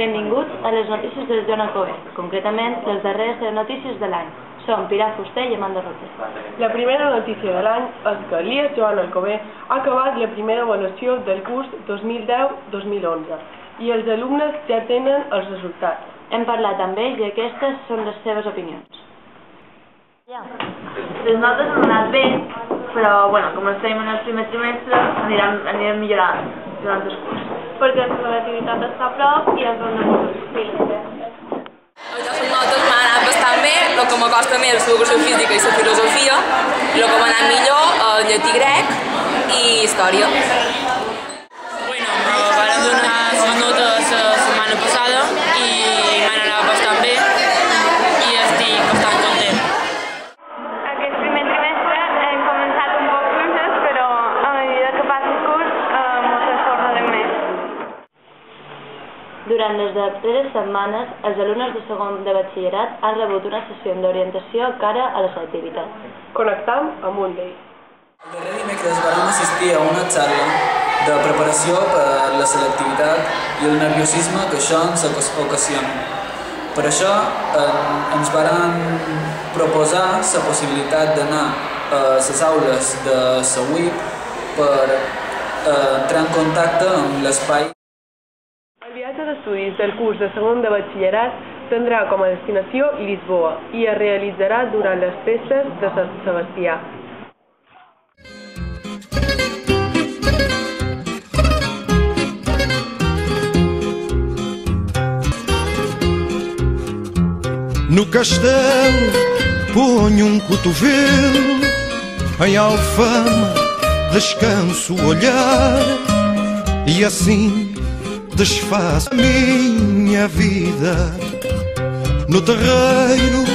Benvinguts a les notícies del Joan Alcover, concretament les darreres notícies de l'any. Som Pilar Fuster i Amanda Roque. La primera notícia de l'any és que l'IES Joan Alcover ha acabat la primera avaluació del curs 2010-2011 i els alumnes ja tenen els resultats. Hem parlat amb ells i aquestes són les seves opinions. Les notes han anat bé, però com estem en el primer trimestre anirem millorant durant el curs. Perquè la relativitat està a prop i ens hem de posar. Les notes m'han anat bastant bé, el que m'acosta més és l'educació física i la filosofia, el que m'ha anat millor el llatí grec i història. Me van donar les notes la setmana passada i m'han anat bastant bé i estic bastant content. Aquest primer trimestre hem començat un poc fluixes, però a mesura que passa el curs ens esforçarem més. Durant les darreres setmanes, els alumnes de segon de batxillerat han rebut una sessió d'orientació cara a la selectivitat. Connectam amb un d'ells. El darrer dimecres vam assistir a una xarra de preparació per a la selectivitat i el nerviosisme que això ens ocasiona. Per això ens van proposar la possibilitat d'anar a les aules de la UIP per entrar en contacte amb l'espai. El viatge d'estudis del curs de segon de batxillerat tindrà com a destinació Lisboa i es realitzarà durant les festes de Sant Sebastià. No castelo ponho cotovelo, em alfama descanso o olhar e assim desfaço a minha vida. No terreiro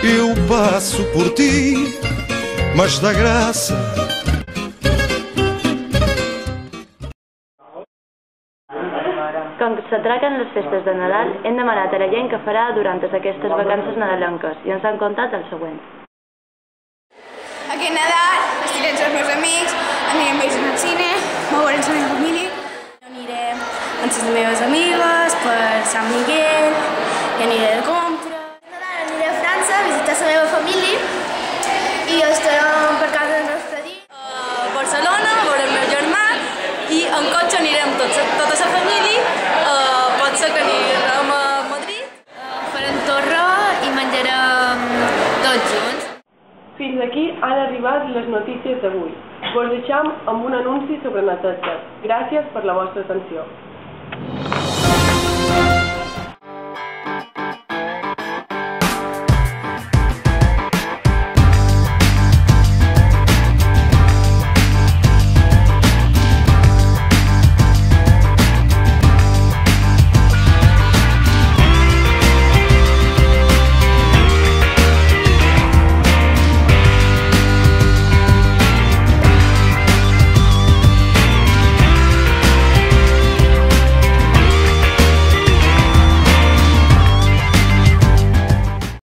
eu passo por ti, mas da graça. Com que s'atraquen les festes de Nadal, hem demanat a la gent que farà durant aquestes vacances nadalenques i ens han contat el següent. Aquest Nadal estirem amb els meus amics, anirem ells al cine, veurem la meva família. Anirem amb les meves amigues per Sant Miguel i aniré de compra. Nadal aniré a França a visitar la meva família i estarem per casa del nostre dia. A Barcelona veurem el meu germà i en cotxe anirem tota la família. Pot ser que anirem a Madrid. Farem torró i menjarem tots junts. Fins aquí han arribat les notícies d'avui. Vos deixam amb un anunci sobre neteja. Gràcies per la vostra atenció.